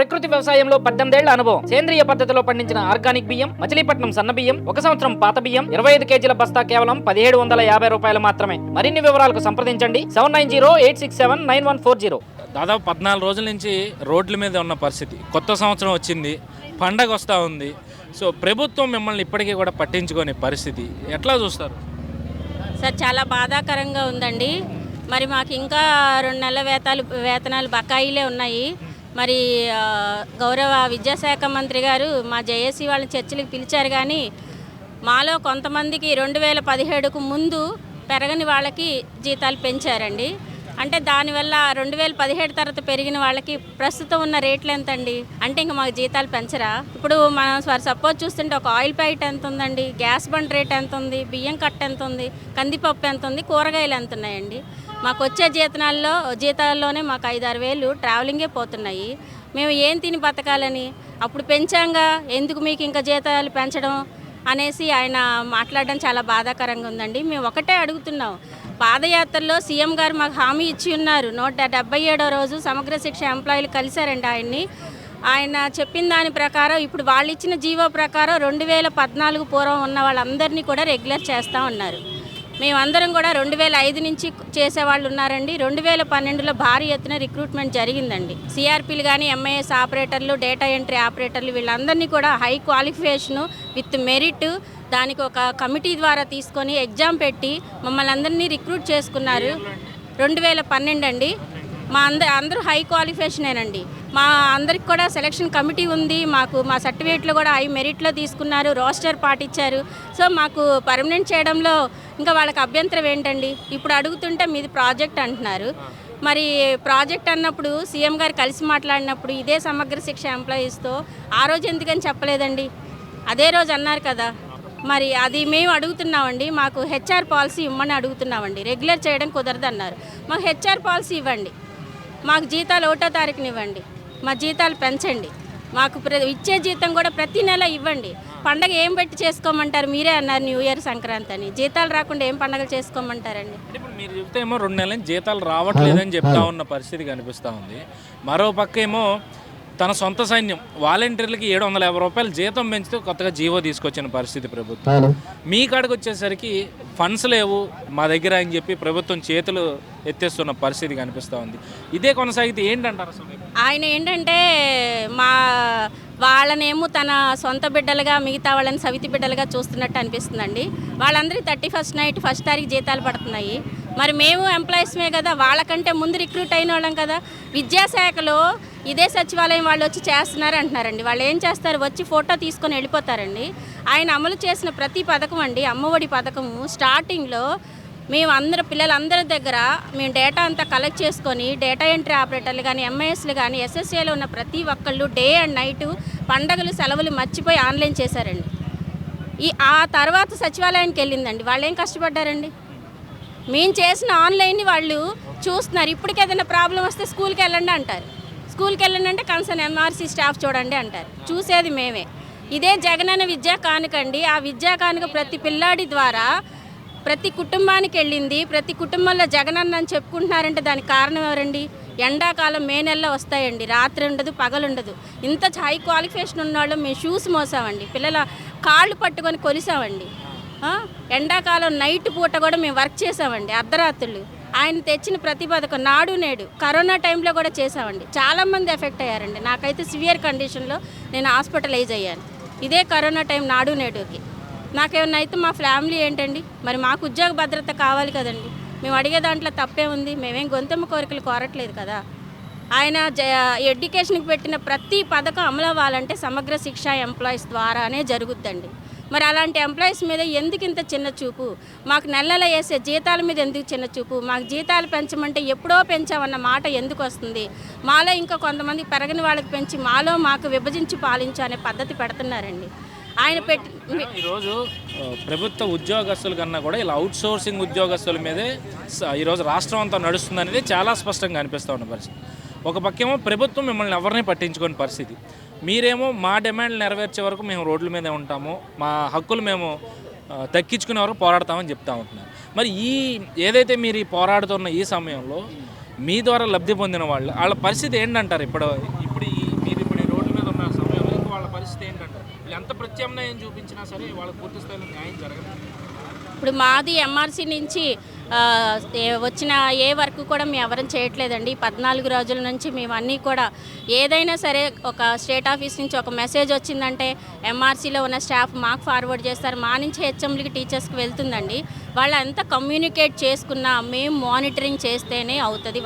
ప్రకృతి వ్యవసాయంలో 18 ఏళ్ల అనుభవం. సేంద్రియ పద్ధతిలో పండించిన ఆర్గానిక్ బియ్యం, మచిలీపట్నం సన్న బియ్యం, 1 సంవత్సరం పాత బియ్యం, 25 కేజీల బస్తా కేవలం 1750 రూపాయలు మాత్రమే. మరిన్ని వివరాలకు సంప్రదించండి 7908679140. దాదాపు 14 రోజుల నుంచి రోడ్ల మీద ఉన్న పరిస్థితి. కొత్త సంవత్సరం వచ్చింది, పండగ వస్తూ ఉంది. సో ప్రభుత్వం మిమ్మల్ని ఇప్పటికీ కూడా పట్టించుకునే పరిస్థితి ఎట్లా చూస్తారు సార్? చాలా బాధాకరంగా ఉందండి. మరి మాకు ఇంకా 2 నెలల వేతనాలు బకాయిలే ఉన్నాయి. మరి గౌరవ విద్యాశాఖ మంత్రి గారు మా జేఏసీ వాళ్ళని చర్చలకు పిలిచారు, కానీ మాలో కొంతమందికి 2017కు ముందు పెరగని వాళ్ళకి జీతాలు పెంచారండి. అంటే దానివల్ల 2017 తర్వాత పెరిగిన వాళ్ళకి ప్రస్తుతం ఉన్న రేట్లు ఎంత అండి? అంటే ఇంక మాకు జీతాలు పెంచరా? ఇప్పుడు మనం సపోజ్ చూస్తుంటే ఒక ఆయిల్ ప్యాకెట్ ఎంత ఉందండి, గ్యాస్ బండ్ రేట్ ఎంత ఉంది, బియ్యం కట్ట ఎంత ఉంది, కందిపప్పు ఎంత ఉంది, కూరగాయలు ఎంత ఉన్నాయండి? మాకు వచ్చే జీతాల్లోనే మాకు 5-6 వేలు ట్రావెలింగే పోతున్నాయి. మేము ఏం తిని బతకాలని? అప్పుడు పెంచాంగా, ఎందుకు మీకు ఇంకా జీతాలు పెంచడం అనేసి ఆయన మాట్లాడడం చాలా బాధాకరంగా ఉందండి. మేము ఒకటే అడుగుతున్నాం, పాదయాత్రలో సీఎం గారు మాకు హామీ ఇచ్చి ఉన్నారు. 177వ రోజు సమగ్ర శిక్ష ఎంప్లాయీలు కలిశారండి ఆయన్ని. ఆయన చెప్పిన దాని ప్రకారం ఇప్పుడు వాళ్ళు ఇచ్చిన జీవో ప్రకారం 2014 పూర్వం ఉన్న వాళ్ళందరినీ కూడా రెగ్యులర్ చేస్తూ ఉన్నారు. మేమందరం కూడా 2005 నుంచి చేసేవాళ్ళు ఉన్నారండి. 2012లో భారీ ఎత్తున రిక్రూట్మెంట్ జరిగిందండి. సిఆర్పీలు కానీ, ఎంఐఎస్ ఆపరేటర్లు, డేటా ఎంట్రీ ఆపరేటర్లు, వీళ్ళందరినీ కూడా హై క్వాలిఫికేషను విత్ మెరిట్ దానికి ఒక కమిటీ ద్వారా తీసుకొని ఎగ్జామ్ పెట్టి మమ్మల్ని అందరినీ రిక్రూట్ చేసుకున్నారు. 2012 అండి. మా అందరూ హై క్వాలిఫికేషనేనండి. మా అందరికి కూడా సెలక్షన్ కమిటీ ఉంది. మా సర్టిఫికేట్లు కూడా హై మెరిట్లో తీసుకున్నారు, రోస్టర్ పాటించారు. సో మాకు పర్మనెంట్ చేయడంలో ఇంకా వాళ్ళకి అభ్యంతరం ఏంటండి? ఇప్పుడు అడుగుతుంటే మీది ప్రాజెక్ట్ అంటున్నారు. మరి ప్రాజెక్ట్ అన్నప్పుడు సీఎం గారు కలిసి మాట్లాడినప్పుడు ఇదే సమగ్ర శిక్ష ఎంప్లాయీస్తో ఆ రోజు ఎందుకని చెప్పలేదండి? అదే రోజు అన్నారు కదా. మరి అది మేము అడుగుతున్నామండి. మాకు హెచ్ఆర్ పాలసీ ఇవ్వమని అడుగుతున్నామండి. రెగ్యులర్ చేయడం కుదరదు అన్నారు. మాకు హెచ్ఆర్ పాలసీ ఇవ్వండి, మాకు జీతాలు 1వ తారీఖున ఇవ్వండి, మా జీతాలు పెంచండి, మాకు ఇచ్చే జీతం కూడా ప్రతి నెల ఇవ్వండి. పండగ ఏం పెట్టి చేసుకోమంటారు? మీరే అన్నారు న్యూ ఇయర్, సంక్రాంతి అని. జీతాలు రాకుండా ఏం పండగలు చేసుకోమంటారండి? ఇప్పుడు మీరు చెప్తే ఏమో 2 నెలల నుంచి జీతాలు రావట్లేదని చెప్తా ఉన్న పరిస్థితి కనిపిస్తూ ఉంది. మరో పక్క ఏమో తన సొంత సైన్యం వాలంటీర్లకి 750 రూపాయలు జీతం పెంచుతూ కొత్తగా జీవో తీసుకొచ్చిన పరిస్థితి ప్రభుత్వం. మీ కాడికి వచ్చేసరికి ఫండ్స్ లేవు మా దగ్గర అని చెప్పి ప్రభుత్వం చేతులు ఎత్తేస్తున్న పరిస్థితి కనిపిస్తూ ఉంది. ఇదే కొనసాగితే ఏంటంటారు అసలు? ఆయన ఏంటంటే వాళ్ళనేమో తన సొంత బిడ్డలుగా, మిగతా వాళ్ళని సవితి బిడ్డలుగా చూస్తున్నట్టు అనిపిస్తుందండి. వాళ్ళందరికీ 31st నైట్ 1st తారీఖు జీతాలు పడుతున్నాయి. మరి మేము ఎంప్లాయీస్మే కదా, వాళ్ళకంటే ముందు రిక్రూట్ అయిన వాళ్ళం కదా. విద్యాశాఖలో ఇదే సచివాలయం వాళ్ళు వచ్చి చేస్తున్నారు అంటున్నారండి. వాళ్ళు ఏం చేస్తారు? వచ్చి ఫోటో తీసుకొని వెళ్ళిపోతారండి. ఆయన అమలు చేసిన ప్రతి పథకం అండి, అమ్మఒడి పథకము స్టార్టింగ్లో మేము పిల్లలందరి దగ్గర మేము డేటా అంతా కలెక్ట్ చేసుకొని డేటా ఎంట్రీ ఆపరేటర్లు కానీ, ఎంఐఎస్లు కానీ, ఎస్ఎస్ఏలో ఉన్న ప్రతి ఒక్కళ్ళు డే అండ్ నైటు పండగలు సెలవులు మర్చిపోయి ఆన్లైన్ చేశారండి. ఆ తర్వాత సచివాలయానికి వెళ్ళిందండి. వాళ్ళు ఏం కష్టపడ్డారండి? మేము చేసిన ఆన్లైన్ని వాళ్ళు చూస్తున్నారు. ఇప్పటికి ఏదైనా ప్రాబ్లం వస్తే స్కూల్కి వెళ్ళండి అంటారు. స్కూల్కి వెళ్ళండి అంటే కన్సర్న్ ఎంఆర్సీ స్టాఫ్ చూడండి అంటారు. చూసేది మేమే. ఇదే జగనన్న విద్యా కానుకండి. ఆ విద్యా కానుక ప్రతి పిల్లాడి ద్వారా ప్రతి కుటుంబానికి వెళ్ళింది. ప్రతి కుటుంబంలో జగనన్న అని చెప్పుకుంటున్నారంటే దానికి కారణం ఎవరండి? ఎండాకాలం మే నెలలో వస్తాయండి. రాత్రి ఉండదు, పగలుండదు. ఇంత హై క్వాలిఫికేషన్ ఉన్నవాళ్ళు మేము షూస్ మోసామండి, పిల్లల కాళ్ళు పట్టుకొని కొలిసామండి. ఎండాకాలం నైట్ పూట కూడా మేము వర్క్ చేసామండి, అర్ధరాత్రులు. ఆయన తెచ్చిన ప్రతి పథకం నాడు నేడు కరోనా టైంలో కూడా చేసామండి. చాలామంది ఎఫెక్ట్ అయ్యారండి. నాకైతే సివియర్ కండిషన్లో నేను హాస్పిటలైజ్ అయ్యాను ఇదే కరోనా టైం నాడు నేడుకి. నాకేమన్నా అయితే మా ఫ్యామిలీ ఏంటండి? మరి మాకు ఉద్యోగ భద్రత కావాలి కదండి. మేము అడిగే దాంట్లో తప్పే ఉంది. మేమేం గొంతెమ్మ కోరికలు కోరట్లేదు కదా. ఆయన ఎడ్యుకేషన్కి పెట్టిన ప్రతి పథకం అమలు అవ్వాలంటే సమగ్ర శిక్ష ఎంప్లాయీస్ ద్వారానే జరుగుద్దండి. మరి అలాంటి ఎంప్లాయీస్ మీద ఎందుకు ఇంత చిన్న చూపు? మాకు నెల వేసే జీతాల మీద ఎందుకు చిన్న చూపు? మాకు జీతాలు పెంచమంటే ఎప్పుడో పెంచామన్న మాట ఎందుకు వస్తుంది? మాలో ఇంకా కొంతమంది పెరగని వాళ్ళకి పెంచి మాకు విభజించి పాలించు అనే పద్ధతి పెడుతున్నారండి. ఆయన ఈరోజు ప్రభుత్వ ఉద్యోగస్తుల కన్నా కూడా ఇలా అవుట్సోర్సింగ్ ఉద్యోగస్తుల మీదే ఈరోజు రాష్ట్రం అంతా నడుస్తుంది అనేది చాలా స్పష్టంగా అనిపిస్తూ ఉన్న పరిస్థితి. ఒక పక్కేమో ప్రభుత్వం మిమ్మల్ని ఎవరిని పట్టించుకోని పరిస్థితి. మీరేమో మా డిమాండ్లు నెరవేర్చే వరకు మేము రోడ్ల మీదే ఉంటాము, మా హక్కులు మేము దక్కించుకునే వరకు పోరాడతామని చెప్తా ఉంటున్నారు. మరి ఏదైతే మీరు ఈ పోరాడుతున్న ఈ సమయంలో మీ ద్వారా లబ్ధి పొందిన వాళ్ళ పరిస్థితి ఏంటంటారు? మీరు ఇప్పుడు ఎంత ప్రత్యామ్నాయం చూపించినా సరే వాళ్ళకి పూర్తి స్థాయిలో న్యాయం జరగదు. ఇప్పుడు మాది ఎంఆర్సీ నుంచి వచ్చిన ఏ వర్క్ కూడా మేము ఎవరం చేయట్లేదండి. 14 రోజుల నుంచి మేము అన్నీ కూడా ఏదైనా సరే ఒక స్టేట్ ఆఫీస్ నుంచి ఒక మెసేజ్ వచ్చిందంటే ఎంఆర్సీలో ఉన్న స్టాఫ్ మాకు ఫార్వర్డ్ చేస్తారు, మా నుంచి హెచ్ఎంలకి టీచర్స్కి వెళ్తుందండి. వాళ్ళు అంతా కమ్యూనికేట్ చేసుకున్నా మేము మానిటరింగ్ చేస్తేనే అవుతుంది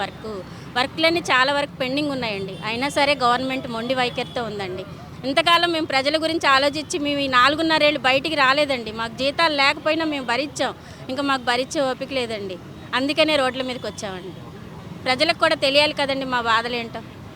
వర్క్లన్నీ చాలా వరకు పెండింగ్ ఉన్నాయండి. అయినా సరే గవర్నమెంట్ మొండి వైఖరితో ఉందండి. ఇంతకాలం మేము ప్రజల గురించి ఆలోచించి మేము ఈ 4.5 ఏళ్ళు బయటికి రాలేదండి. మాకు జీతాలు లేకపోయినా మేము భరించాం, ఇంకా మాకు భరించే ఓపిక లేదండి. అందుకనే రోడ్ల మీదకి వచ్చామండి. ప్రజలకు కూడా తెలియాలి కదండి మా బాధలు ఏంటో.